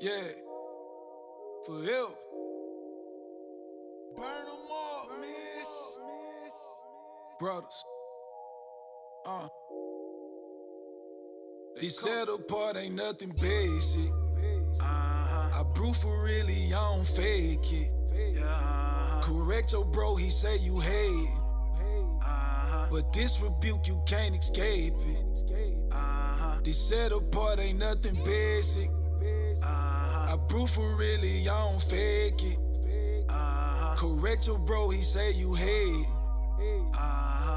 Yeah, forever. Burn them up, miss. Brothers, uh. This setup part ain't nothing basic. I brew for really, I don't fake it. Correct your bro, he say you hate. But this rebuke, you can't escape it. This setup part ain't nothing basic. I brew for really, I don't fake it. Correct your bro, he say you hate.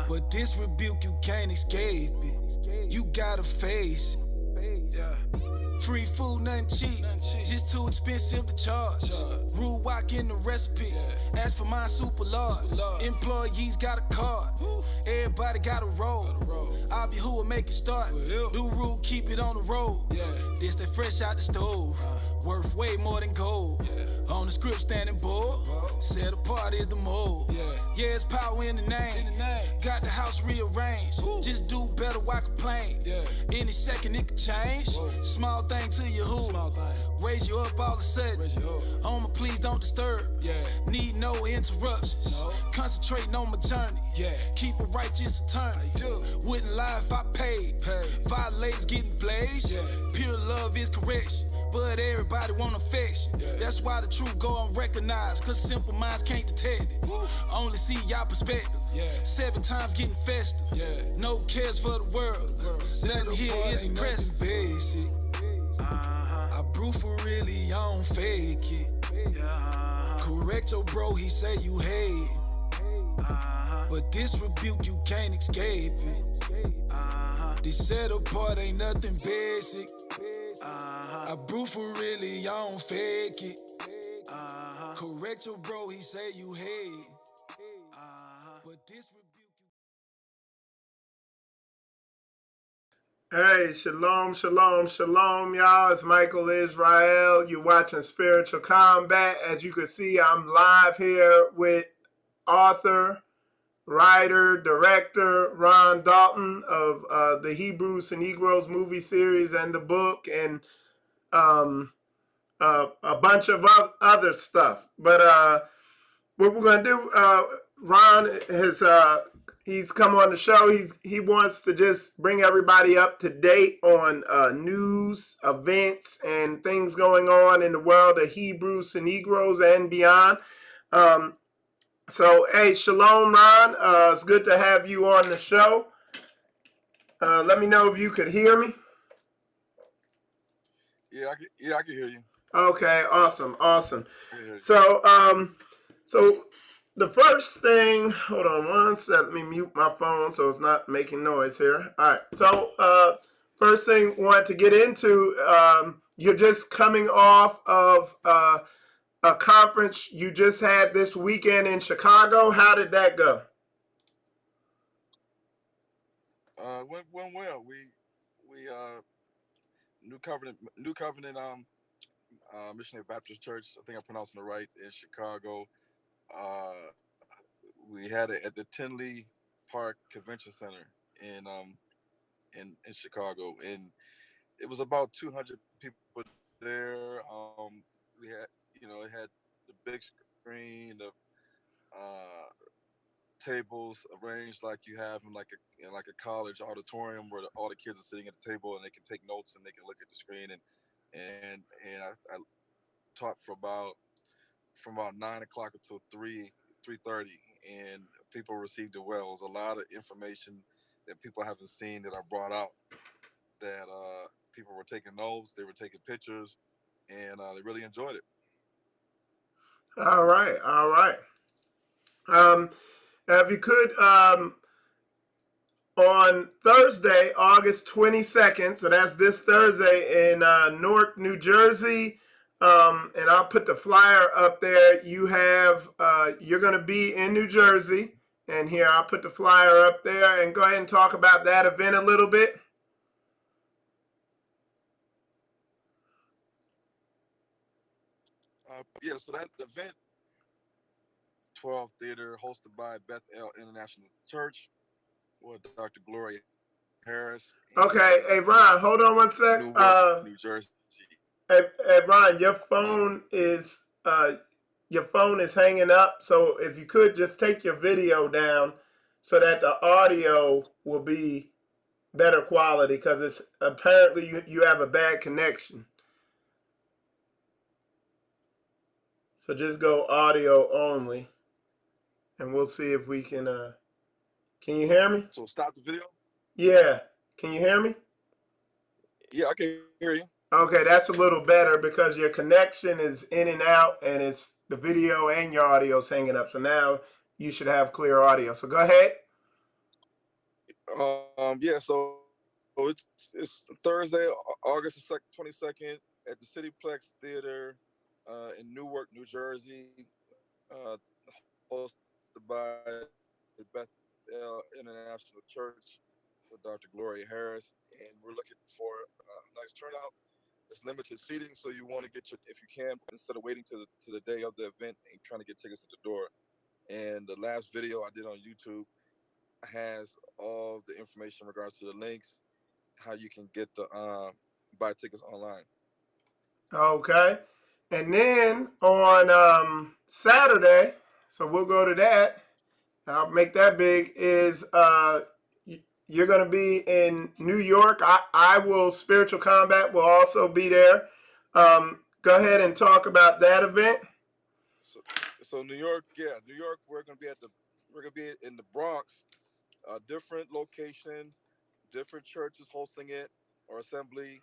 But this rebuke, you can't escape it. You gotta face it. Free food, nothing cheap. Just too expensive to charge. Rude walk in the recipe. Ask for mine super large. Employees got a card. Everybody got a roll. I'll be who will make it start. New rule, keep it on the road. This they fresh out the stove. Worth way more than gold. On the script standing bold. Set apart is the mold. Yeah, it's power in the name. Got the house rearranged. Just do better, why complain? Any second it could change. Small thing to your who. Raise you up all of a sudden. On my please don't disturb. Need no interruptions. Concentrating on my journey. Keep it righteous attorney. Wouldn't lie if I paid. Violators getting blazed. Pure love is correction. But everybody want affection. That's why the truth go unrecognized. Cause simple minds can't detect it. Only see y'all perspective. 7 times getting festive. No cares for the world. Nothing here is impressive. Basic. I brew for really, I don't fake it. Correct your bro, he say you hate. But this rebuke, you can't escape it. This setup part ain't nothing basic. I brew for really, I don't fake it. Correct your bro, he say you hate. But this rebuke, Hey, shalom, shalom, shalom, y'all. It's Michael Israel. You're watching Spiritual Combat. As you can see, I'm live here with author, writer, director Ron Dalton of the Hebrew Negroes movie series and the book, and a bunch of other stuff. But what we're gonna do, Ron has he's come on the show. He wants to just bring everybody up to date on news, events, and things going on in the world of Hebrews and Negroes and beyond. So, hey, shalom, Ron. It's good to have you on the show. Let me know if you could hear me. Yeah, I can hear you. Okay, awesome. So, so the first thing, hold on one sec, let me mute my phone so it's not making noise here. All right, so first thing wanted to get into, you're just coming off of a conference you just had this weekend in Chicago. How did that go? Went well. We New Covenant Missionary Baptist Church. I think I'm pronouncing it right in Chicago. Uh, we had it at the Tinley Park Convention Center in in Chicago, and it was about 200 people there. We had it had the big screen, the uh, tables arranged like you have in like a college auditorium where all the kids are sitting at the table and they can take notes and they can look at the screen and I taught for about from about 9 o'clock until 3:30 and people received it well. It was a lot of information that people haven't seen that I brought out that people were taking notes, they were taking pictures, and they really enjoyed it. All right, all right. If you could, on Thursday, August 22nd, so that's this Thursday in Newark, New Jersey. And I'll put the flyer up there. You have, you're going to be in New Jersey. And here, I'll put the flyer up there and go ahead and talk about that event a little bit. Yeah, so that event, 12 Theater, hosted by Bethel International Church, with Dr. Gloria Harris in Okay, hey, Ron, hold on one sec. Newark, New Jersey. Hey, Ron, Uh, your phone is hanging up. So if you could just take your video down so that the audio will be better quality, because it's apparently you have a bad connection. So just go audio only, and we'll see if we can. Can you hear me? so stop the video. Yeah. Can you hear me? Yeah, I can hear you. Okay, that's a little better because your connection is in and out, and it's the video and your audio is hanging up. So now you should have clear audio. So go ahead. Yeah, so it's Thursday, August the 22nd at the Cityplex Theater in Newark, New Jersey, hosted by Bethel International Church with Dr. Gloria Harris, and we're looking for a nice turnout. It's limited seating, so you want to get your, if you can, instead of waiting to the day of the event and trying to get tickets at the door. And the last video I did on YouTube has all the information in regards to the links, how you can get the buy tickets online. Okay. And then on Saturday, so we'll go to that. I'll make that big. Is you're going to be in New York. I will Spiritual Combat will also be there. Go ahead and talk about that event. So, so New York, yeah, New York. We're gonna be in the Bronx, a different location, different churches hosting it or assembly.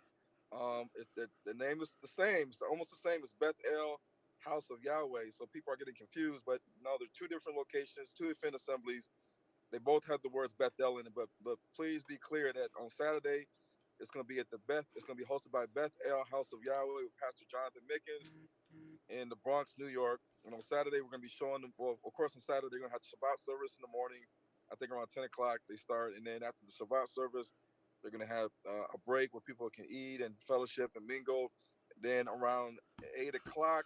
The name is the same. It's almost the same as Bethel House of Yahweh. So people are getting confused, but no, they're two different locations, two different assemblies. They both have the words Bethel in it, but please be clear that on Saturday it's going to be at the Beth. It's going to be hosted by Bethel House of Yahweh with Pastor Jonathan Mickens in the Bronx, New York. And on Saturday, we're going to be showing them. Well, of course, on Saturday, they're going to have Shabbat service in the morning. I think around 10 o'clock they start. And then after the Shabbat service, they're going to have a break where people can eat and fellowship and mingle. Then around 8 o'clock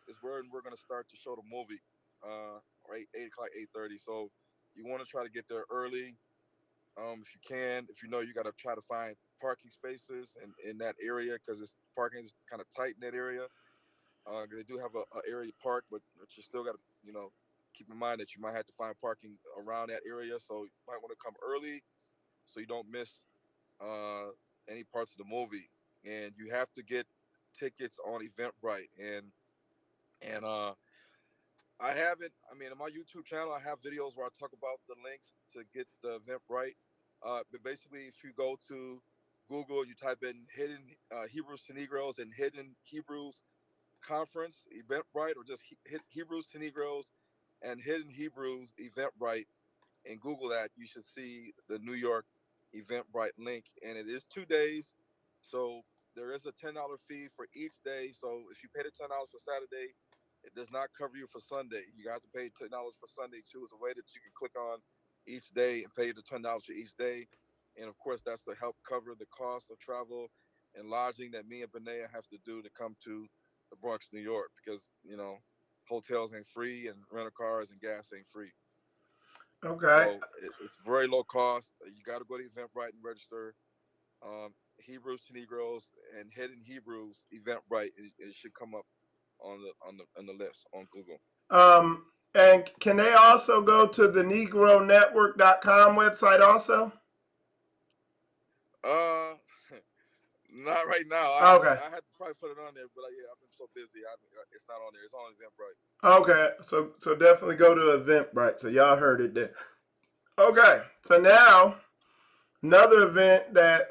is where we're going to start to show the movie, or 8 o'clock, 8:30. So you want to try to get there early if you can. If you know, you got to try to find parking spaces in that area because it's parking is kind of tight in that area. They do have a area park, but you still got to, keep in mind that you might have to find parking around that area. So you might want to come early so you don't miss uh, any parts of the movie. And you have to get tickets on Eventbrite. And I haven't. I mean, on my YouTube channel, I have videos where I talk about the links to get the Eventbrite. But basically, if you go to Google, you type in "hidden Hebrews to Negroes" and "hidden Hebrews conference Eventbrite," or just hit Hebrews to Negroes and Hidden Hebrews Eventbrite, and Google that, you should see the New York Eventbrite link. And it is 2 days. So there is a $10 fee for each day. So if you pay the $10 for Saturday, it does not cover you for Sunday. You got to pay $10 for Sunday too. It's a way that you can click on each day and pay the $10 for each day. And of course, that's to help cover the cost of travel and lodging that me and Benea have to do to come to the Bronx, New York, because hotels ain't free and rental cars and gas ain't free. Okay. So it's very low cost. You got to go to Eventbrite and register. Hebrews to Negroes and Hidden Hebrews Eventbrite. It should come up on the list on Google. And can they also go to the negronetwork.com website also? Uh, Not right now. Okay. I had to probably put it on there, but yeah, I've been so busy. It's not on there. It's on Eventbrite. Okay. So definitely go to Eventbrite. So y'all heard it there. Okay. So now another event that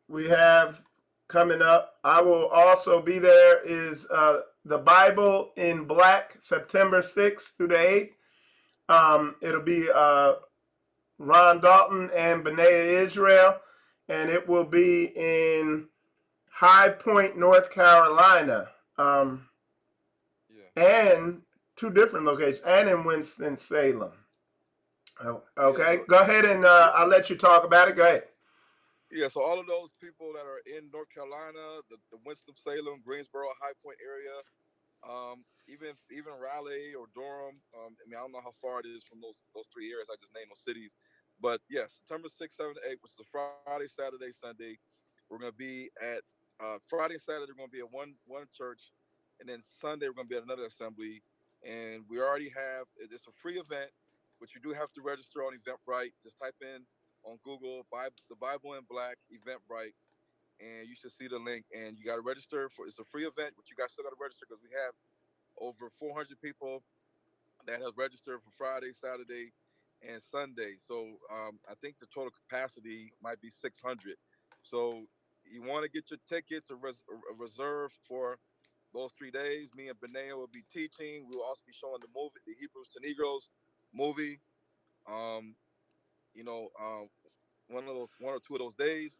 we have coming up. I will also be there is the Bible in Black, September 6th through the 8th. It'll be Ron Dalton and Benea Israel, and it will be in High Point, North Carolina, Yeah. and two different locations, and in Winston-Salem. Yeah. Okay, So go ahead and yeah, I'll let you talk about it. Go ahead. yeah. So all of those people that are in North Carolina, the Winston Salem, Greensboro, High Point area, even Raleigh or Durham. I mean, I don't know how far it is from those three areas. I just named those cities. But yes, September 6th, 7th, 8th, which is a Friday, Saturday, Sunday, we're gonna be at Friday and Saturday we're going to be at one church, and then Sunday we're going to be at another assembly. And we already have it's a free event, but you do have to register on Eventbrite. Just type in on Google the Bible in Black Eventbrite, and you should see the link. And you got to register for it's a free event, but you got still got to register because we have over 400 people that have registered for Friday, Saturday, and Sunday. So I think the total capacity might be 600. So you want to get your tickets reserved for those 3 days. Me and Benea will be teaching. We will also be showing the movie, the Hebrews to Negroes movie. Um, you know, one or two of those days,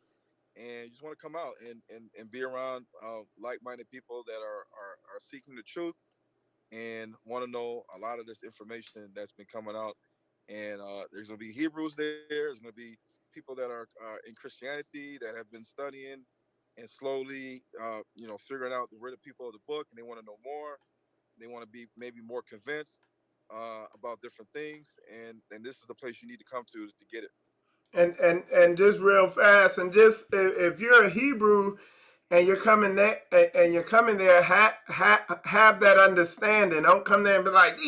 and you just want to come out and be around like-minded people that are seeking the truth and want to know a lot of this information that's been coming out. And there's going to be Hebrews there. There's going to be people that are in Christianity that have been studying and slowly, figuring out the word of people of the book, and they want to know more. They want to be maybe more convinced about different things, and this is the place you need to come to get it. And just real fast, and just if you're a Hebrew and you're coming there have that understanding. Don't come there and be like,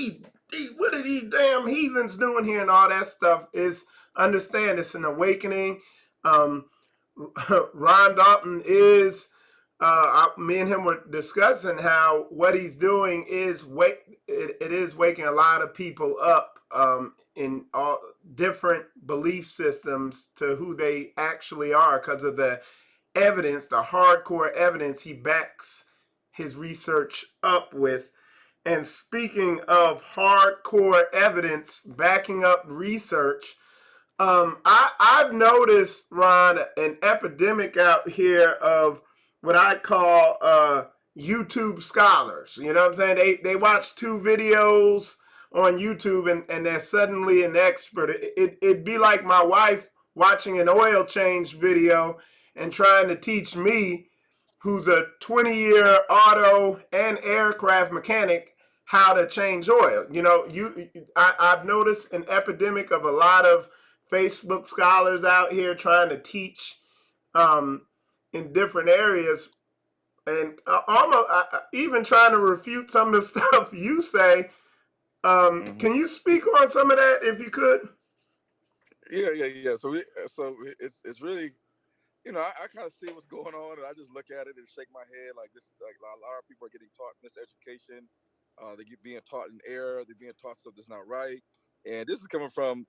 what are these damn heathens doing here, and all that stuff. Is understand it's an awakening. um Ron Dalton is me and him were discussing how what he's doing is it is waking a lot of people up in all different belief systems to who they actually are, because of the evidence, the hardcore evidence he backs his research up with. And speaking of hardcore evidence backing up research, I've noticed, Ron, an epidemic out here of what I call YouTube scholars. You know what I'm saying? They watch 2 videos on YouTube, and they're suddenly an expert. It'd be like my wife watching an oil change video and trying to teach me, who's a 20-year auto and aircraft mechanic, how to change oil. I've noticed an epidemic of a lot of Facebook scholars out here trying to teach um, in different areas, and almost even trying to refute some of the stuff you say. Hmm. Can you speak on some of that if you could? Yeah. So it's really, I kind of see what's going on, and I just look at it and shake my head like this. Like a lot of people are getting taught miseducation. They get being taught in error. They're being taught stuff that's not right. And this is coming from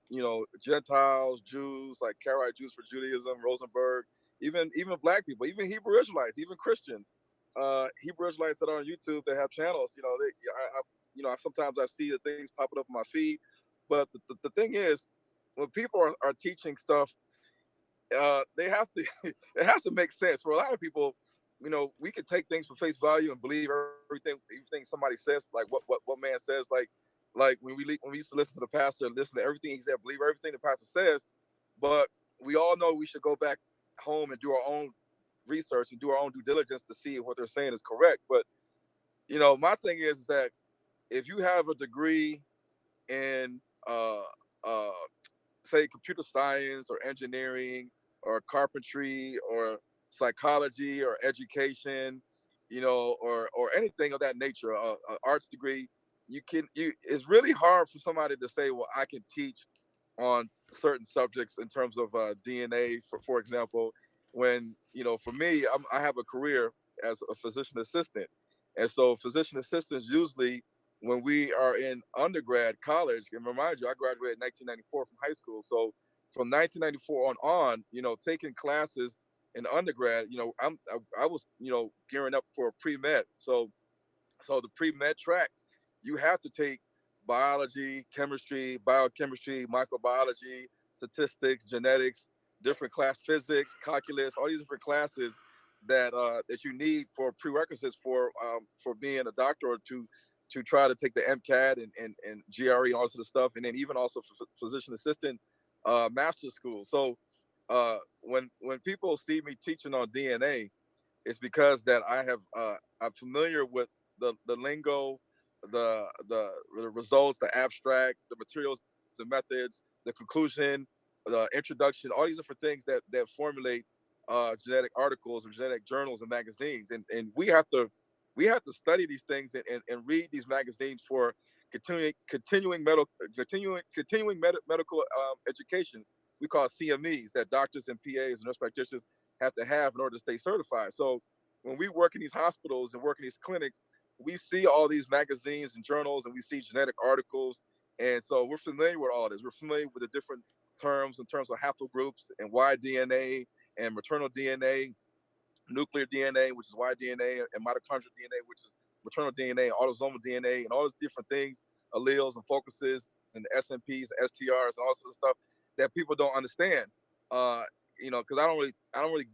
Gentiles, Jews, like Karaite Jews for Judaism, Rosenberg, even black people, even Hebrew Israelites, even Christians, Hebrew Israelites that are on YouTube that have channels. Sometimes I see the things popping up on my feed, but the thing is, when people are teaching stuff, they have to it has to make sense. For a lot of people, we can take things for face value and believe everything somebody says, like what man says, like when we used to listen to the pastor, listen to everything he said, believe everything the pastor says. But we all know we should go back home and do our own research and do our own due diligence to see if what they're saying is correct. But my thing is that if you have a degree in uh say computer science or engineering or carpentry or psychology or education, or anything of that nature, a arts degree, it's really hard for somebody to say, well, I can teach on certain subjects in terms of DNA, for example, when for me, I have a career as a physician assistant, and so physician assistants usually, when we are in undergrad college, and remind you, I graduated in 1994 from high school. So from 1994 on, taking classes in undergrad, I was, gearing up for pre-med. So the pre-med track, you have to take biology, chemistry, biochemistry, microbiology, statistics, genetics, different class, physics, calculus, all these different classes that you need for prerequisites for being a doctor, or to try to take the MCAT and GRE and all this other stuff, and then even also for physician assistant master's school. So when people see me teaching on DNA, it's because that I'm familiar with the lingo, the results, the abstract, the materials and methods, the conclusion, the introduction, all these different things that formulate genetic articles or genetic journals and magazines, and we have to study these things and read these magazines for continuing medical education. We call CMEs, that doctors and PAs and nurse practitioners have to have in order to stay certified. So when we work in these hospitals and work in these clinics, we see all these magazines and journals, and we see genetic articles, and so we're familiar with all this. We're familiar with the different terms in terms of haplogroups and Y-DNA and maternal DNA, nuclear DNA, which is Y-DNA, and mitochondrial DNA, which is maternal DNA, autosomal DNA, and all these different things, alleles and focuses and SNPs, and STRs, and all sorts of stuff that people don't understand. Uh, because I don't really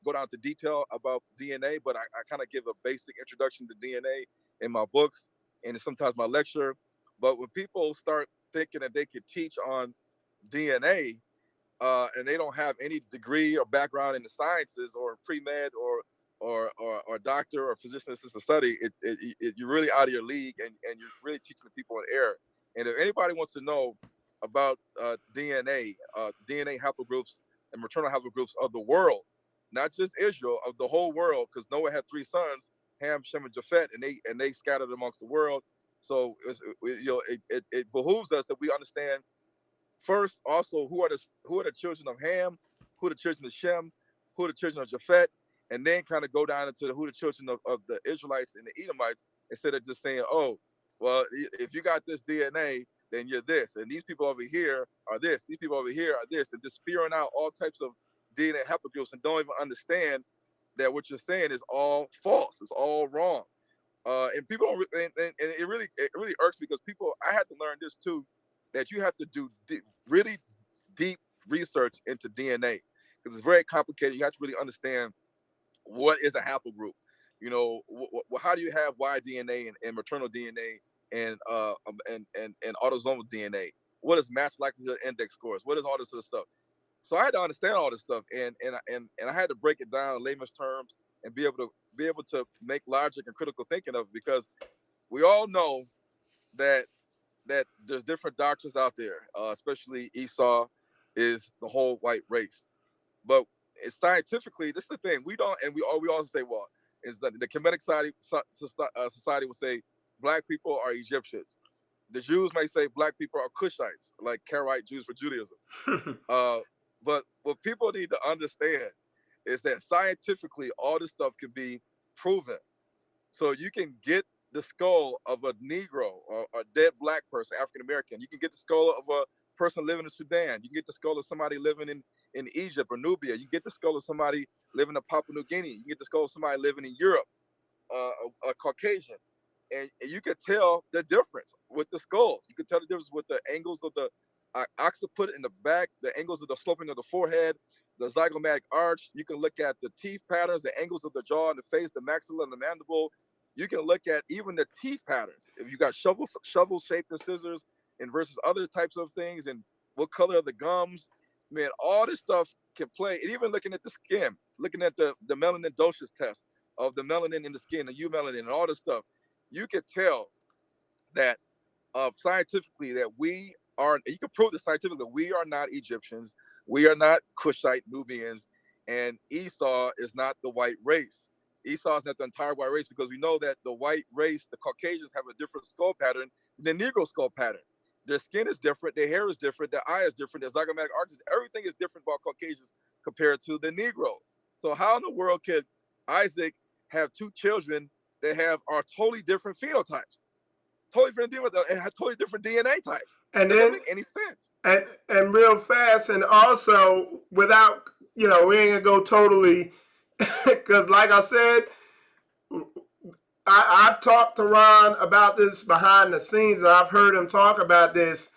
go down to detail about DNA, but I kind of give a basic introduction to DNA in my books and sometimes my lecture. But when people start thinking that they could teach on DNA, and they don't have any degree or background in the sciences or pre-med or doctor or physician assistant study, you're really out of your league, and you're really teaching the people in error. And if anybody wants to know about DNA haplogroups and maternal haplogroups of the world, not just Israel, of the whole world, because Noah had 3 sons, Ham, Shem, and Japheth, and they scattered amongst the world. So it behooves us that we understand first, also, who are the children of Ham, who are the children of Shem, who are the children of Japhet, and then kind of go down into who the children of the Israelites and the Edomites, instead of just saying, oh, well, if you got this DNA, then you're this, and these people over here are this, these people over here are this, and just spewing out all types of DNA haplogroups and don't even understand that what you're saying is all false, it's all wrong. And people don't, and it really irks me, because people, I had to learn this too, that you have to do really deep research into DNA, because it's very complicated. You have to really understand what is a haplogroup. How do you have Y DNA and maternal DNA and autosomal DNA? What is match likelihood index scores? What is all this other stuff? So I had to understand all this stuff, and I had to break it down in layman's terms and be able to make logic and critical thinking of it, because we all know that there's different doctrines out there, especially Esau is the whole white race. But it's scientifically, this is the thing, we also say, well, is that the Kemetic society will say black people are Egyptians. The Jews may say black people are Cushites, like Karaite Jews for Judaism. But what people need to understand is that scientifically, all this stuff can be proven. So you can get the skull of a Negro or a dead black person, African American. You can get the skull of a person living in Sudan. You can get the skull of somebody living in Egypt or Nubia. You can get the skull of somebody living in Papua New Guinea. You can get the skull of somebody living in Europe, a Caucasian. And you can tell the difference with the skulls. You can tell the difference with the angles of the occiput in the back, the angles of the sloping of the forehead, the zygomatic arch. You can look at the teeth patterns, the angles of the jaw and the face, the maxilla and the mandible. You can look at even the teeth patterns. If you got shovel shaped scissors and versus other types of things, and what color of the gums, man, all this stuff can play. And even looking at the skin, looking at the melanin dosage test of the melanin in the skin, the eumelanin and all this stuff, you can tell that scientifically that we are, you can prove this scientifically, we are not Egyptians, we are not Cushite Nubians, and Esau is not the white race. Esau is not the entire white race, because we know that the white race, the Caucasians, have a different skull pattern than the Negro skull pattern. Their skin is different, their hair is different, their eye is different, their zygomatic arches, everything is different about Caucasians compared to the Negro. So how in the world could Isaac have 2 children that are totally different phenotypes? Totally different, and have totally different DNA types. And That doesn't then, make any sense. and real fast, and also without, we ain't gonna go totally, because like I said, I've talked to Ron about this behind the scenes. I've heard him talk about this.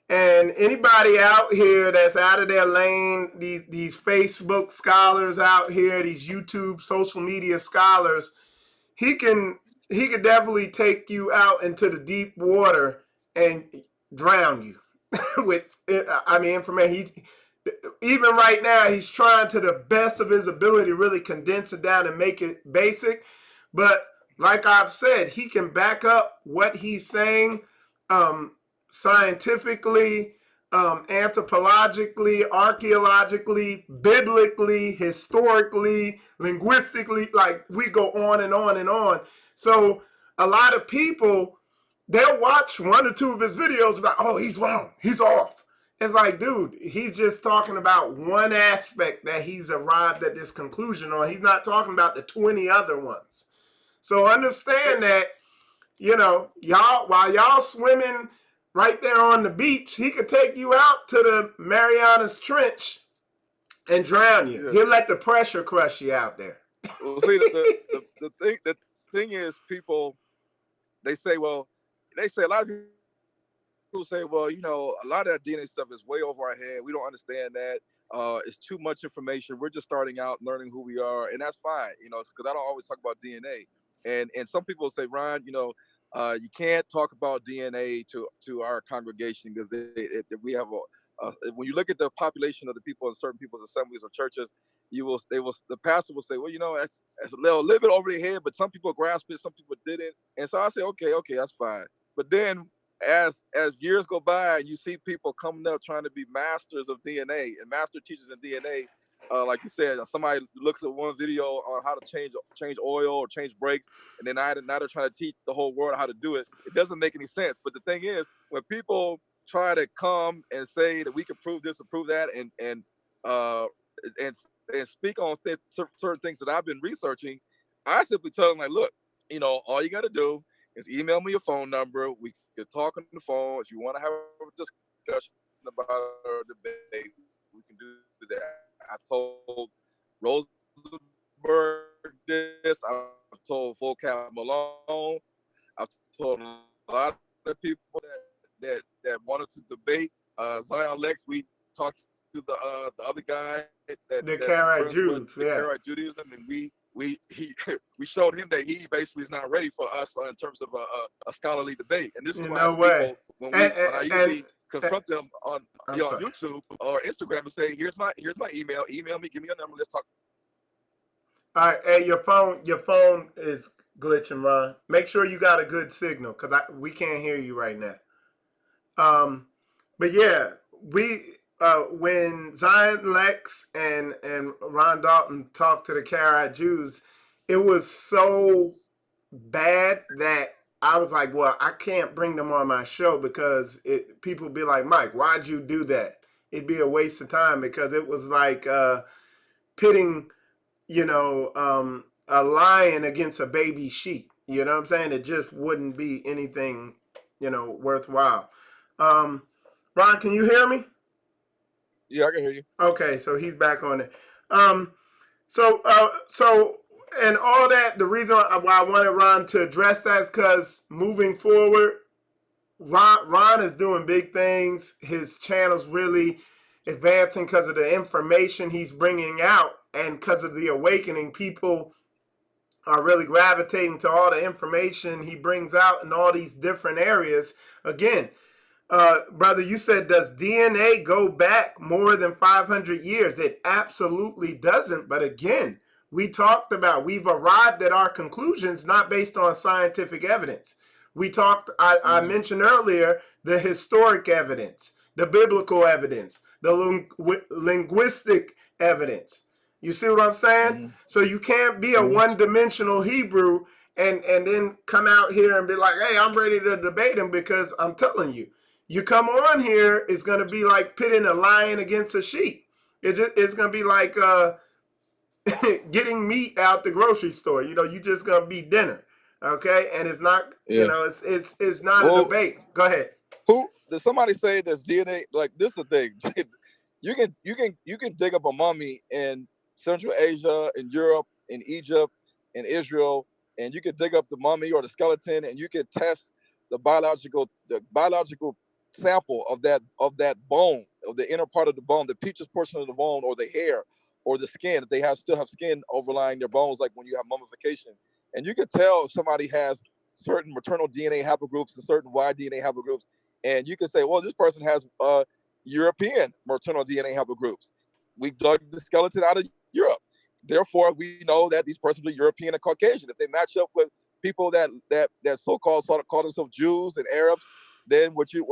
And anybody out here that's out of their lane, these Facebook scholars out here, these YouTube social media scholars, he can definitely take you out into the deep water and drown you with, information. Even right now, he's trying to the best of his ability to really condense it down and make it basic. But like I've said, he can back up what he's saying scientifically. anthropologically, archaeologically, biblically, historically, linguistically. Like we go on and on and on. So a lot of people, they'll watch one or two of his videos about, oh, he's wrong, he's off. It's like, dude, he's just talking about one aspect that he's arrived at this conclusion on. He's not talking about the 20 other ones. So understand that, y'all, while y'all swimming right there on the beach, he could take you out to the Marianas Trench and drown you. Yeah. He'll let the pressure crush you out there. Well, see, the thing is, people, they say a lot of people say, well, a lot of that DNA stuff is way over our head. We don't understand that. It's too much information. We're just starting out learning who we are, and that's fine, because I don't always talk about DNA. And some people say, Ron, you can't talk about DNA to our congregation because we have when you look at the population of the people in certain people's assemblies or churches, the pastor will say, well, that's a little bit over their head, but some people grasp it, some people didn't. And so I say, okay, that's fine. But then as years go by and you see people coming up trying to be masters of DNA and master teachers in DNA, like you said, somebody looks at one video on how to change oil or change brakes, and then now they're trying to teach the whole world how to do it. It doesn't make any sense. But the thing is, when people try to come and say that we can prove this or prove that, and speak on certain things that I've been researching, I simply tell them, like, look, all you got to do is email me your phone number. We can talk on the phone. If you want to have a discussion about our debate, we can do that. I told Rosenberg this. I've told Vocab Malone. I've told a lot of people that wanted to debate. Zion Lex, we talked to the other guy the Karaite Jews, the Karaite Judaism, and we showed him that he basically is not ready for us in terms of a scholarly debate. And this is why people, when I usually confront them on YouTube or Instagram and say, here's my email me, give me your number, let's talk. All right, hey, your phone is glitching, Ron. Make sure you got a good signal, because we can't hear you right now. But yeah, when Zion Lex and Ron Dalton talked to the Karaite Jews, it was so bad that I was like, well, I can't bring them on my show because people be like, Mike, why'd you do that? It'd be a waste of time, because it was like pitting, a lion against a baby sheep. You know what I'm saying? It just wouldn't be anything, worthwhile. Ron, can you hear me? Yeah, I can hear you. Okay, so he's back on it. So and all that, the reason why I wanted Ron to address that is because moving forward, Ron is doing big things. His channel's really advancing because of the information he's bringing out, and because of the awakening, people are really gravitating to all the information he brings out in all these different areas. Again, brother, you said, does DNA go back more than 500 years? It absolutely doesn't. But again, we've arrived at our conclusions not based on scientific evidence. I mentioned earlier the historic evidence, the biblical evidence, the linguistic evidence. You see what I'm saying? So you can't be a one-dimensional Hebrew and then come out here and be like, hey, I'm ready to debate him, because I'm telling you, you come on here, it's going to be like pitting a lion against a sheep. It's going to be like getting meat out the grocery store. You just going to be dinner. Okay? And it's not, it's not a debate. Go ahead. Who does somebody say there's DNA? Like, this is the thing. You can dig up a mummy in Central Asia, in Europe, in Egypt, in Israel, and you can dig up the mummy or the skeleton, and you can test the biological sample of that bone, of the inner part of the bone, the peaches portion of the bone, or the hair, or the skin. If they still have skin overlying their bones, like when you have mummification, and you can tell if somebody has certain maternal DNA haplogroups and certain Y DNA haplogroups, and you can say, well, this person has European maternal DNA haplogroups. We dug the skeleton out of Europe, therefore we know that these persons are European and Caucasian. If they match up with people that so-called call themselves Jews and Arabs, then what you're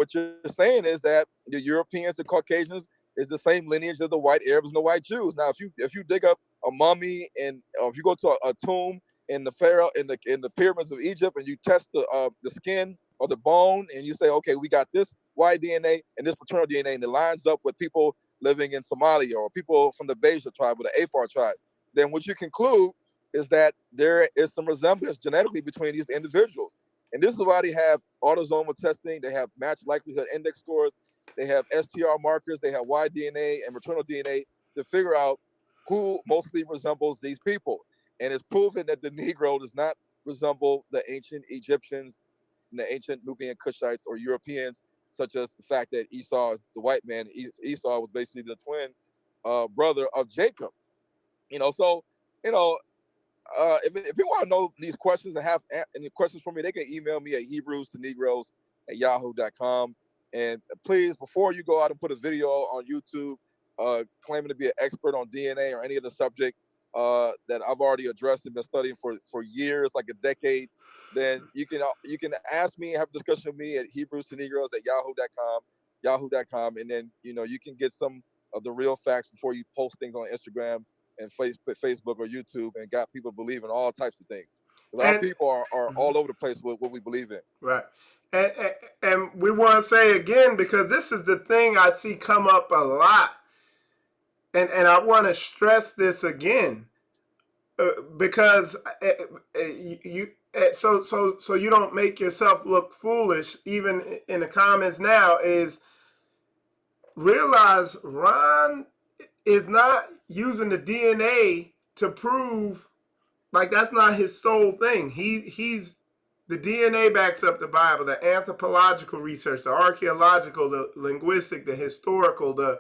saying is that the Europeans, the Caucasians, is the same lineage of the white Arabs and the white Jews. Now, if you dig up a mummy, and or if you go to a tomb in the pharaoh in the pyramids of Egypt, and you test the skin or the bone, and you say, okay, we got this white DNA and this paternal DNA, and it lines up with people living in Somalia or people from the Beja tribe or the Afar tribe, then what you conclude is that there is some resemblance genetically between these individuals. And this is why they have autosomal testing, they have match likelihood index scores, they have STR markers, they have Y-DNA and maternal DNA to figure out who mostly resembles these people. And it's proven that the Negro does not resemble the ancient Egyptians and the ancient Nubian Cushites or Europeans, such as the fact that Esau is the white man. Esau was basically the twin brother of Jacob. So, you know, if you want to know these questions and have any questions for me, they can email me at Hebrews to Negroes at yahoo.com. And please, before you go out and put a video on YouTube claiming to be an expert on DNA or any other subject that I've already addressed and been studying for years, like a decade, then you can ask me, have a discussion with me at Hebrews to Negroes at yahoo.com, and then you can get some of the real facts before you post things on Instagram and Facebook or YouTube, and got people believing all types of things. Because our people are all over the place with what we believe in. Right. And we want to say again, because this is the thing I see come up a lot, and I want to stress this again, because so you don't make yourself look foolish, even in the comments now, is realize Ron is not using the DNA to prove, like, that's not his sole thing. He's the DNA backs up the Bible, the anthropological research, the archaeological, the linguistic, the historical, the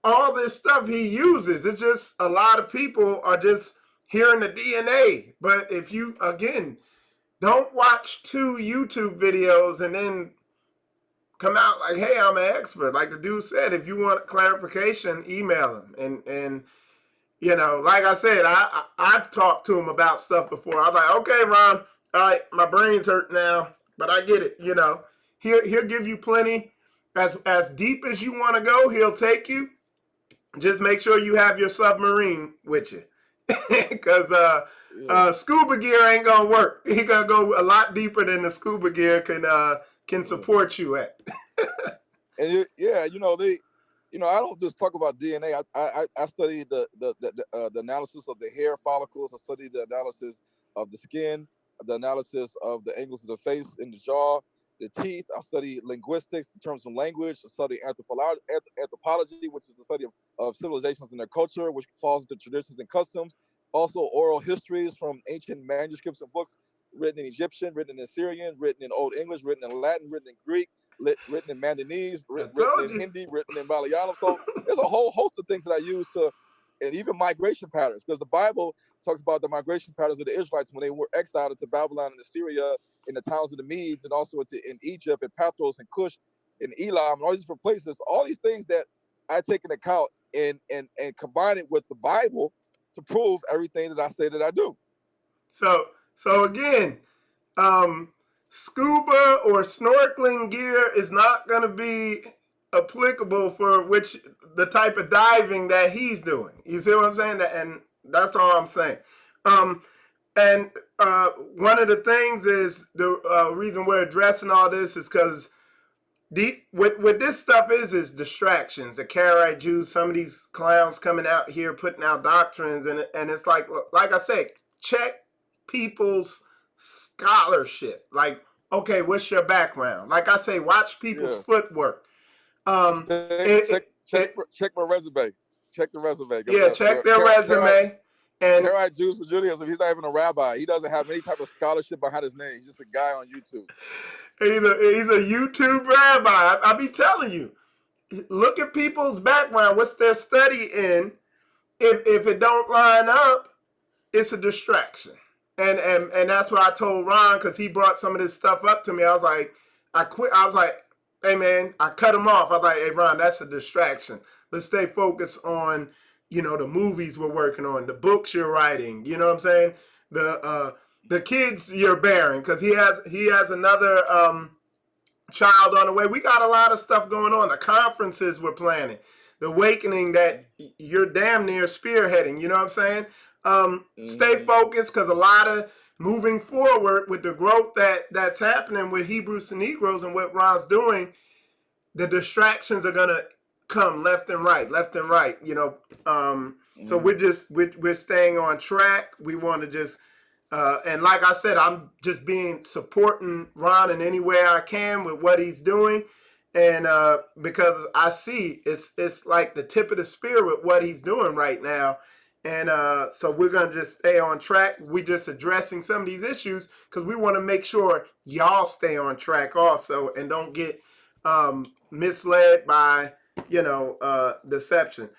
all this stuff he uses. It's just a lot of people are just hearing the DNA. But if you, again, don't watch 2 YouTube videos and then come out like, hey, I'm an expert. Like the dude said, if you want clarification, email him. And like I said, I've talked to him about stuff before. I was like, okay, Ron, all right, my brain's hurt now, but I get it. He'll give you plenty. As deep as you want to go, he'll take you. Just make sure you have your submarine with you, because scuba gear ain't gonna work. He gonna go a lot deeper than the scuba gear can support you at. And I don't just talk about DNA. I study the analysis of the hair follicles. I study the analysis of the skin, the analysis of the angles of the face and the jaw, the teeth. I study linguistics in terms of language. I study anthropology, which is the study of civilizations and their culture, which falls into traditions and customs. Also, oral histories from ancient manuscripts and books written in Egyptian, written in Syrian, written in Old English, written in Latin, written in Greek, written in Mandanese, written in Hindi, written in Malayalam. So there's a whole host of things that I use and even migration patterns, because the Bible talks about the migration patterns of the Israelites when they were exiled into Babylon and Assyria, in the towns of the Medes, and also in Egypt and Pathros and Cush and Elam and all these different places. All these things that I take into account and combine it with the Bible to prove everything that I say that I do. So again, scuba or snorkeling gear is not going to be applicable for the type of diving that he's doing. You see what I'm saying? And that's all I'm saying. And one of the things is the reason we're addressing all this is because what this stuff is distractions. The Karaite Jews, some of these clowns coming out here putting out doctrines, and it's like I said, check people's scholarship. Like, okay, what's your background? Like I say, watch people's footwork. Check my resume. Check the resume. Yeah, check their resume. And Karaite Jews for Judaism, he's not even a rabbi. He doesn't have any type of scholarship behind his name. He's just a guy on YouTube. He's a YouTube rabbi. I be telling you, look at people's background. What's their study in? If it don't line up, it's a distraction. And that's what I told Ron, because he brought some of this stuff up to me. I was like, I quit. I was like, hey man, I cut him off. I was like, hey Ron, that's a distraction. Let's stay focused on, the movies we're working on, the books you're writing. You know what I'm saying? the kids you're bearing, because he has another child on the way. We got a lot of stuff going on. The conferences we're planning, the awakening that you're damn near spearheading. You know what I'm saying? Stay focused, because a lot of moving forward with the growth that's happening with Hebrews to Negroes and what Ron's doing, the distractions are gonna come left and right, left and right. So we're staying on track. We want to just and like I said, I'm just being supporting Ron in any way I can with what he's doing, and because I see it's like the tip of the spear with what he's doing right now, and so we're gonna just stay on track. We're just addressing some of these issues because we want to make sure y'all stay on track also, and don't get misled by deception.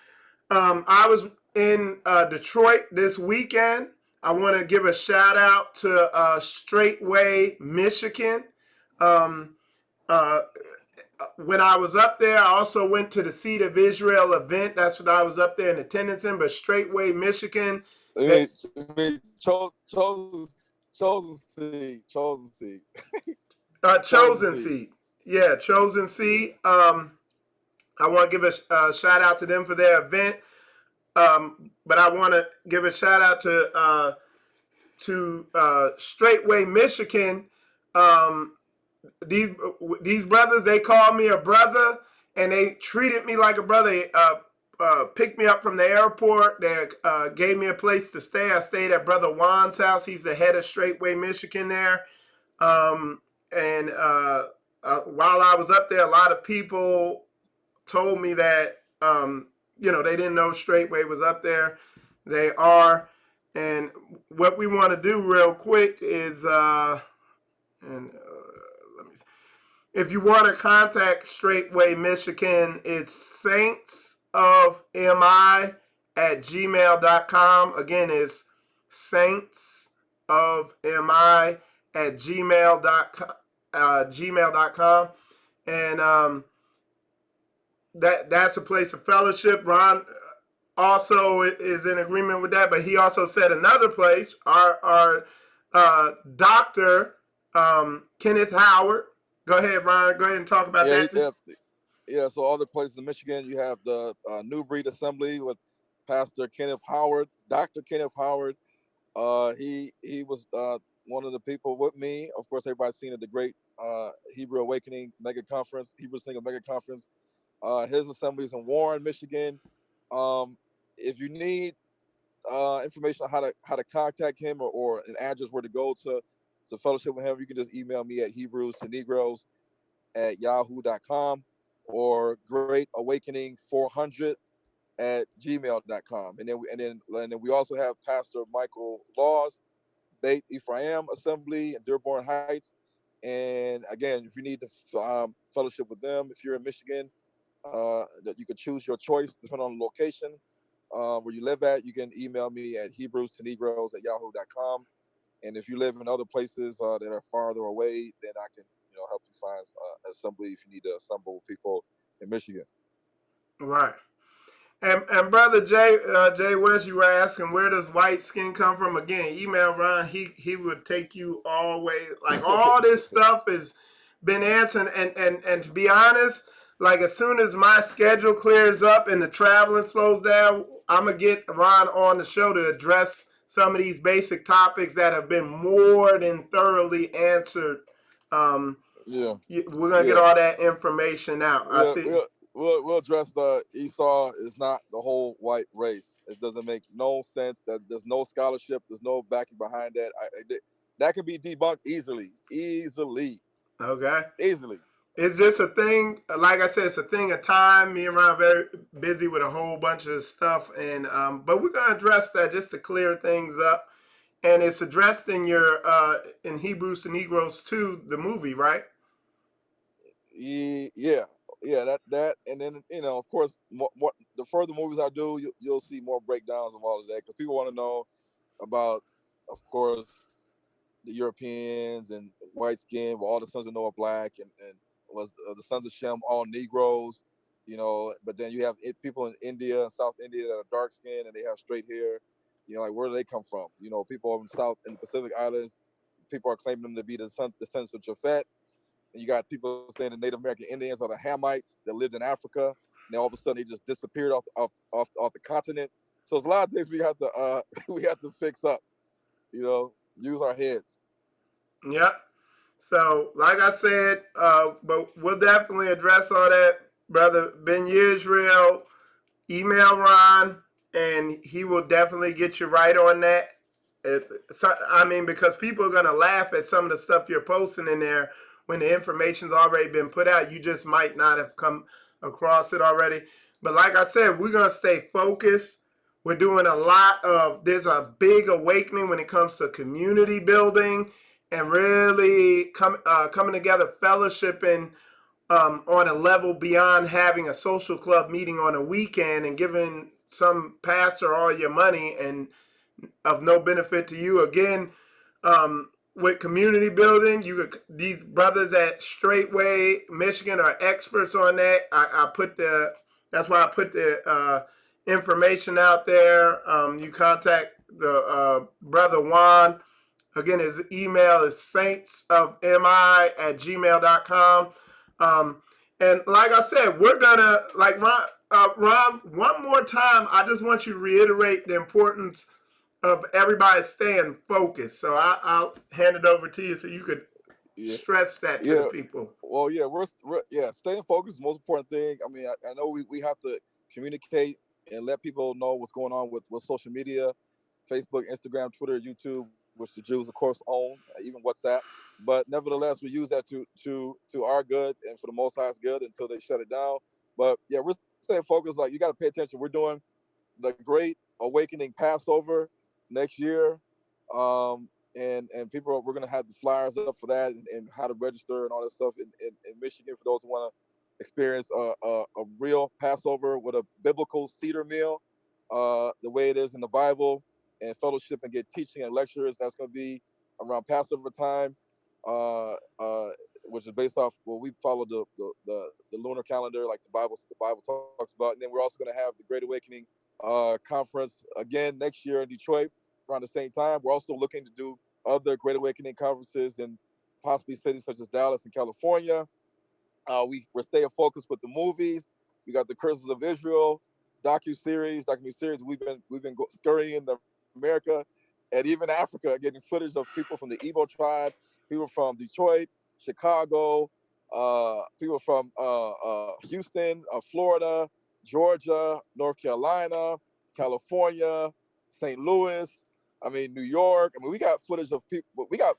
I was in Detroit this weekend. I want to give a shout out to Straightway, Michigan. Um, uh, when I was up there, I also went to the Seed of Israel event. That's what I was up there in attendance in. But Straightway, Michigan, Chosen Seed. Yeah, Chosen Seed. I want to give a shout out to them for their event. But I want to give a shout out to Straightway, Michigan. Um, these brothers, they called me a brother, and they treated me like a brother. Picked me up from the airport. They gave me a place to stay. I stayed at Brother Juan's house. He's the head of Straightway, Michigan there. And while I was up there, a lot of people told me that they didn't know Straightway was up there. They are. And what we want to do real quick is let me see. If you want to contact Straightway Michigan, it's saintsofmi@gmail.com. Again, it's saintsofmi@gmail.com. And that's a place of fellowship. Ron also is in agreement with that, but he also said another place. Our doctor, Kenneth Howard. Go ahead, Ron. Go ahead and talk about that. So all the places in Michigan, you have the New Breed Assembly with Pastor Kenneth Howard, Dr. Kenneth Howard. He was one of the people with me. Of course, everybody's seen at the Great Hebrew Awakening Mega Conference, Hebrew Single Mega Conference. His assembly is in Warren, Michigan. If you need information on how to contact him or an address where to go to fellowship with him, you can just email me at Hebrews to Negroes at yahoo.com or Great Awakening 400 at gmail.com. And then we also have Pastor Michael Laws, Beit Ephraim Assembly in Dearborn Heights. And again, if you need to fellowship with them, if you're in Michigan, that you can choose your choice depending on the location where you live at. You can email me at Hebrews to Negroes at yahoo.com. And if you live in other places that are farther away, then I can help you find assembly if you need to assemble with people in Michigan. Right. And brother Jay West, you were asking where does white skin come from? Again, email Ron. He would take you all the way. Like all this stuff has been answered. And to be honest, like as soon as my schedule clears up and the traveling slows down, I'm gonna get Ron on the show to address some of these basic topics that have been more than thoroughly answered. We're gonna get all that information out. I see. We'll address the Esau is not the whole white race. It doesn't make no sense. That there's no scholarship. There's no backing behind that. That can be debunked easily. Okay. Easily. It's just a thing. Like I said, it's a thing of time. Me and Ron are very busy with a whole bunch of stuff, and but we're gonna address that just to clear things up. And it's addressed in your in Hebrews to Negroes 2, the movie, right? Yeah, that, and then of course, more, the further movies I do, you'll see more breakdowns of all of that because people want to know about, of course, the Europeans and white skin, but all the sons of Noah black, and was the sons of Shem all Negroes, But then you have people in India and South India that are dark skinned and they have straight hair. like where do they come from? People in the South, in the Pacific Islands, people are claiming them to be the descendants of Japhet. And you got people saying the Native American Indians are the Hamites that lived in Africa. And then all of a sudden they just disappeared off the continent. So there's a lot of things we have to we have to fix up. Use our heads. Yep. So, like I said, but we'll definitely address all that, brother Ben Yisrael. Email Ron, and he will definitely get you right on that. Because people are gonna laugh at some of the stuff you're posting in there when the information's already been put out. You just might not have come across it already. But like I said, we're gonna stay focused. We're doing there's a big awakening when it comes to community building and really coming together, fellowshipping on a level beyond having a social club meeting on a weekend and giving some pastor all your money and of no benefit to you. Again, with community building, these brothers at Straightway, Michigan are experts on that. That's why I put the information out there. You contact the brother Juan. Again, his email is saintsofmi@gmail.com. And like I said, we're gonna Ron. One more time, I just want you to reiterate the importance of everybody staying focused. So I'll hand it over to you so you could stress that to the people. Well, we're staying focused is the most important thing. I mean, I know we have to communicate and let people know what's going on with social media, Facebook, Instagram, Twitter, YouTube, which the Jews, of course, own, even WhatsApp. But nevertheless, we use that to our good and for the Most High's good until they shut it down. But we're staying focused. Like, you got to pay attention. We're doing the Great Awakening Passover next year, and people we're gonna have the flyers up for that and how to register and all that stuff in Michigan for those who want to experience a real Passover with a biblical Seder meal, the way it is in the Bible, and fellowship and get teaching and lectures. That's going to be around Passover time, which is based off we follow the lunar calendar, like the Bible talks about. And then we're also going to have the Great Awakening conference again next year in Detroit around the same time. We're also looking to do other Great Awakening conferences in possibly cities such as Dallas and California. We're staying focused with the movies. We got the Curses of Israel documentary series. We've been scurrying America and even Africa, getting footage of people from the Igbo tribe, people from Detroit, Chicago, people from Houston, Florida, Georgia, North Carolina, California, St. Louis. New York. We got footage of people. We got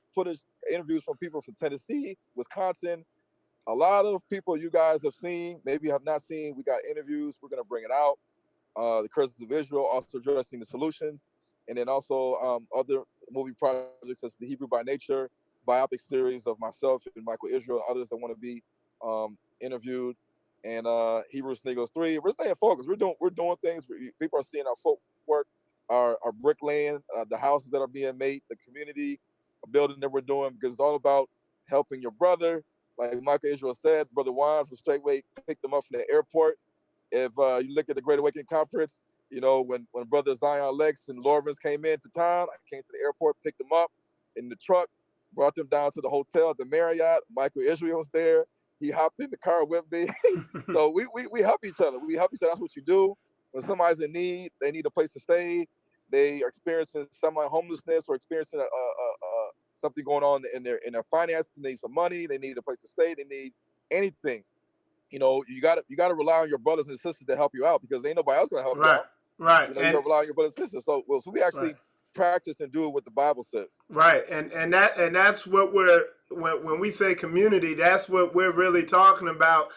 interviews from people from Tennessee, Wisconsin. A lot of people you guys have seen, maybe have not seen. We got interviews. We're going to bring it out. The Curses of Israel, also addressing the solutions. And then also other movie projects such as the Hebrew by Nature biopic series of myself and Michael Israel and others that want to be interviewed. And Hebrew Negros 3. We're staying focused. We're doing things. People are seeing our footwork, our bricklaying, the houses that are being made, the community building that we're doing, because it's all about helping your brother. Like Michael Israel said, Brother Juan from Straightway picked them up from the airport. If you look at the Great Awakening Conference, when Brother Zion Lex and Lawrence came into town, I came to the airport, picked them up in the truck, brought them down to the hotel at the Marriott. Michael Israel was there. He hopped in the car with me. So we help each other. We help each other. That's what you do. When somebody's in need, they need a place to stay. They are experiencing semi-homelessness or experiencing something going on in their finances. They need some money. They need a place to stay. They need anything. You gotta rely on your brothers and sisters to help you out, because ain't nobody else gonna help you out. Right. You gotta rely on your brothers and sisters. So we actually practice and do what the Bible says. Right, and that's what when we say community, that's what we're really talking about.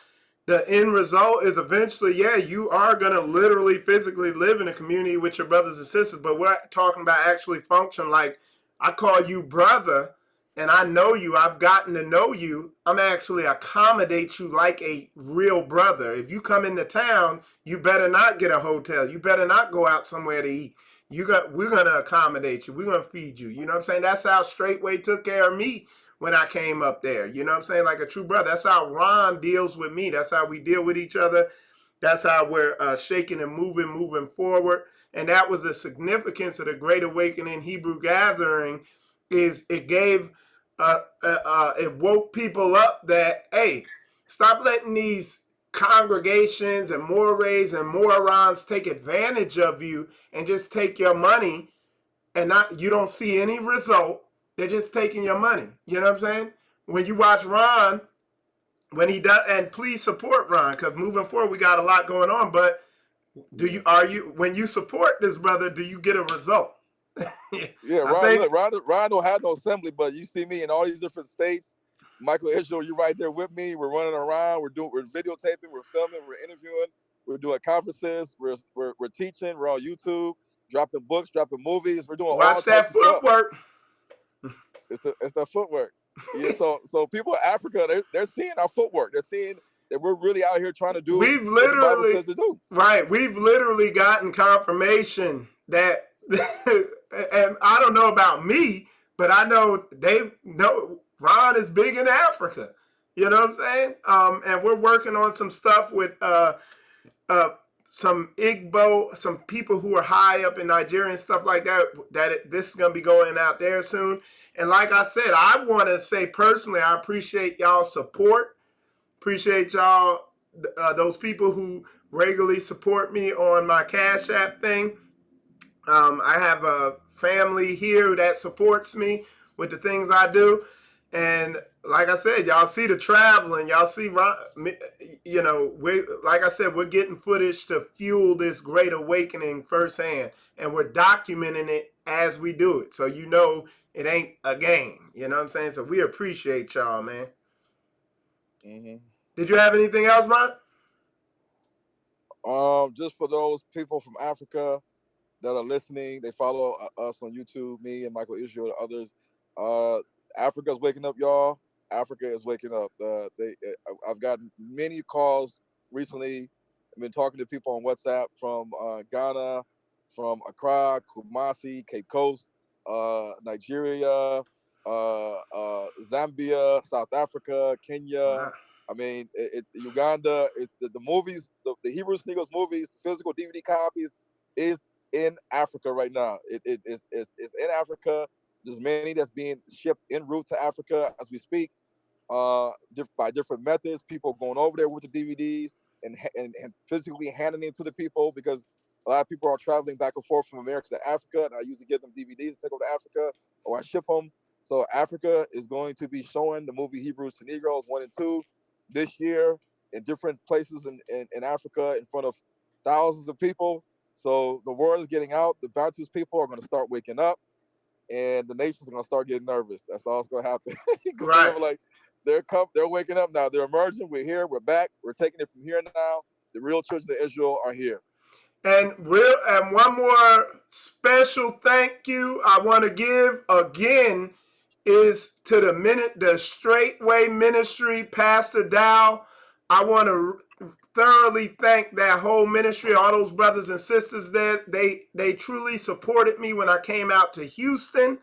The end result is eventually, you are going to literally physically live in a community with your brothers and sisters, but we're talking about actually function. Like, I call you brother, and I know you, I've gotten to know you. I'm actually accommodate you like a real brother. If you come into town, you better not get a hotel. You better not go out somewhere to eat. We're going to accommodate you. We're going to feed you. You know what I'm saying? That's how Straightway took care of me when I came up there. You know what I'm saying? Like a true brother. That's how Ron deals with me. That's how we deal with each other. That's how we're shaking and moving forward. and that was the significance of the Great Awakening Hebrew Gathering, is it gave, it woke people up that, hey, stop letting these congregations and mores and morons take advantage of you and just take your money, and not, you don't see any result. They're just taking your money. You know what I'm saying? When you watch Ron, when he does, and please support Ron, because moving forward we got a lot going on. But when you support this brother, do you get a result? Yeah, Ron don't have no assembly, but you see me in all these different states. Michael Israel, you right there with me. We're running around. We're videotaping. We're filming. We're interviewing. We're doing conferences. We're teaching. We're on YouTube, dropping books, dropping movies. We're doing all Watch that types of stuff. footwork. It's the footwork. Yeah. So people in Africa, they're seeing our footwork. They're seeing that we're really out here trying to do what the Bible says to do. Right. We've literally gotten confirmation that, and I don't know about me, but I know they know Ron is big in Africa. You know what I'm saying? And we're working on some stuff with some Igbo, some people who are high up in Nigeria and stuff like that, this is going to be going out there soon. And like I said, I want to say personally, I appreciate y'all's support. Appreciate y'all, those people who regularly support me on my Cash App thing. I have a family here that supports me with the things I do. And like I said, y'all see the traveling, y'all see, you know, like I said, we're getting footage to fuel this Great Awakening firsthand, and we're documenting it as we do it. So you know it ain't a game, you know what I'm saying? So we appreciate y'all, man. Mm-hmm. Did you have anything else, Ron? Just for those people from Africa that are listening, they follow us on YouTube, me and Michael Israel and others. Africa's waking up, y'all. Africa is waking up. I've gotten many calls recently. I've been talking to people on WhatsApp from Ghana, from Accra, Kumasi, Cape Coast, Nigeria, Zambia, South Africa, Kenya. Wow. I mean, Uganda. The movies, the Hebrew Negroes movies, physical DVD copies is in Africa right now. It's in Africa. There's many that's being shipped en route to Africa as we speak, by different methods. People going over there with the DVDs and physically handing them to the people, because a lot of people are traveling back and forth from America to Africa, and I usually give them DVDs to take over to Africa, or I ship them. So Africa is going to be showing the movie Hebrews to Negroes 1 and 2 this year in different places in Africa in front of thousands of people. So the word is getting out. The Bantus people are going to start waking up, and the nations are going to start getting nervous. That's all that's going to happen. Right. Like, they're waking up now. They're emerging. We're here. We're back. We're taking it from here now. The real children of Israel are here. And one more special thank you I want to give again is to the Straightway Ministry, Pastor Dow. I want to thoroughly thank that whole ministry, all those brothers and sisters there. They truly supported me when I came out to Houston.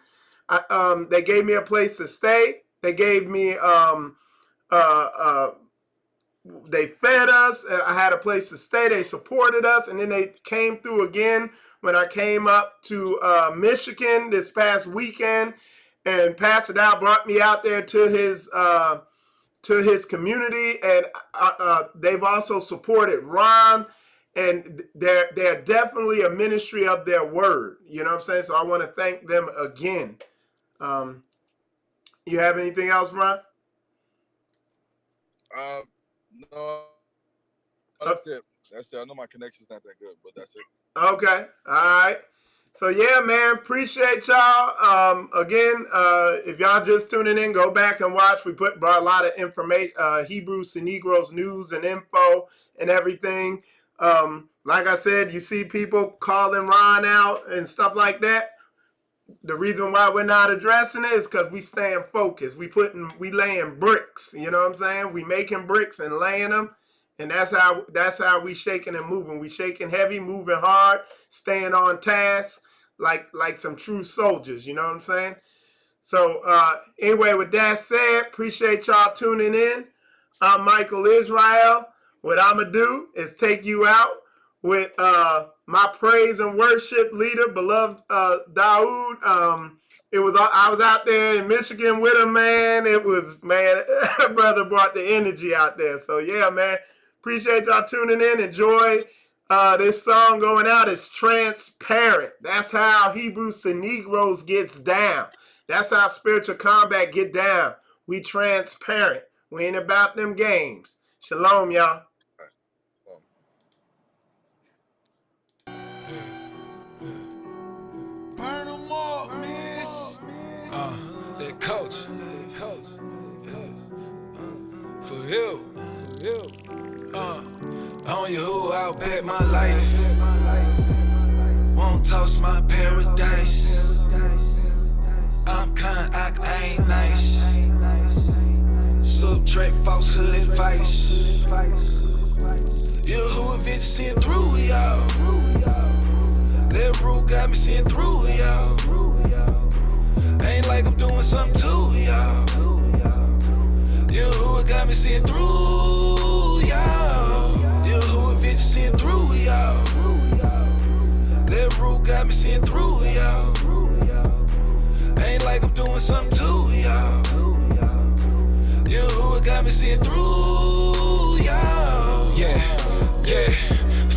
They gave me a place to stay. They gave me they fed us. I had a place to stay. They supported us, and then they came through again when I came up to Michigan this past weekend. And Pastor Dow brought me out there to his community, and they've also supported Ron, and they're definitely a ministry of their word. You know what I'm saying? So I want to thank them again. You have anything else, Ron? No, that's it. That's it. I know my connection's not that good, but that's it. Okay. All right. So yeah, man, appreciate y'all. Again, if y'all just tuning in, go back and watch. We brought a lot of information, Hebrew Negroes News and Info and everything. Like I said, you see people calling Ron out and stuff like that. The reason why we're not addressing it is because we staying focused. We laying bricks. You know what I'm saying? We making bricks and laying them. And that's how we shaking and moving. We shaking heavy, moving hard, staying on task, like some true soldiers. You know what I'm saying? So anyway, with that said, appreciate y'all tuning in. I'm Michael Israel. What I'm gonna do is take you out with my praise and worship leader, beloved Daoud. I was out there in Michigan with him, man. It was, man, brother brought the energy out there. So yeah, man, appreciate y'all tuning in. Enjoy this song going out. It's transparent. That's how Hebrew Negroes gets down. That's how spiritual combat get down. We transparent. We ain't about them games. Shalom, y'all. Burn them up, miss. That coach. For you. On you who I'll bet my life. Won't toss my paradise. I'm kind, I ain't nice. Subtract falsehood advice. You who have been seeing through y'all. That rule got me seeing through y'all. Ain't like I'm doing something to y'all. You who got me seeing through y'all. You who have been seeing through y'all. That rule got me seeing through y'all. Ain't like I'm doing something to y'all. You who got me seeing through y'all. Yeah.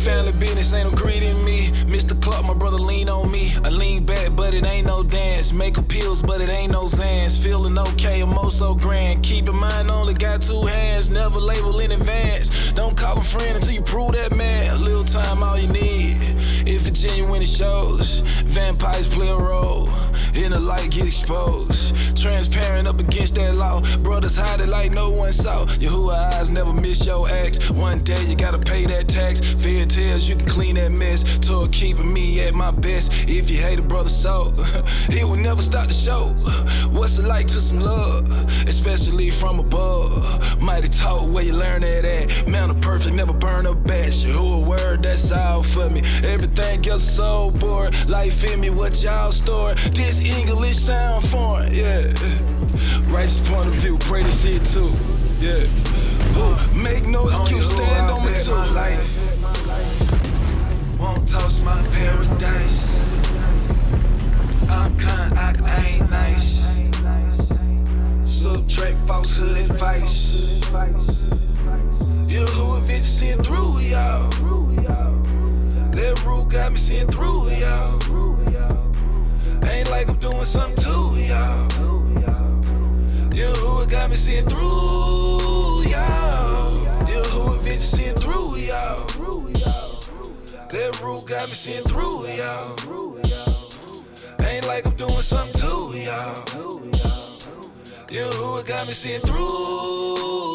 Family business ain't no greed in me. Mr. Clark, my brother, lean on me. I lean back, but it ain't no dance. Make appeals, but it ain't no Zans. Feeling okay, I'm oh so grand. Keep in mind, only got two hands. Never label in advance. Don't call him friend until you prove that man. A little time, all you need. If it's genuine, it shows. Vampires play a role. In the light, get exposed. Transparent up against that law. Brothers hide it like no one saw. Yahuwah eyes never miss your acts. One day you gotta pay that tax. Fairy tales, you can clean that mess. Toward keeping me at my best. If you hate a brother so, he will never stop the show. What's it like to some love? Especially from above. Mighty talk where you learn that at. Man of perfect, never burn a batch. Yahuwah word, that's all for me. Everything else is so bored. Life in me, what y'all store. This English sound foreign, yeah. Righteous point of view, pray to see it too, yeah. Make no excuse, stand on me too. My life. Won't toss my paradise. I'm kind, I ain't nice. Subtract falsehood advice. You who have been seeing through y'all. That rule got me seeing through y'all. Ain't like I'm doing something to y'all. You who got me seeing through y'all. You who have been seeing through y'all. That rule got me seeing through y'all. Ain't like I'm doing something to y'all. You who got me seeing through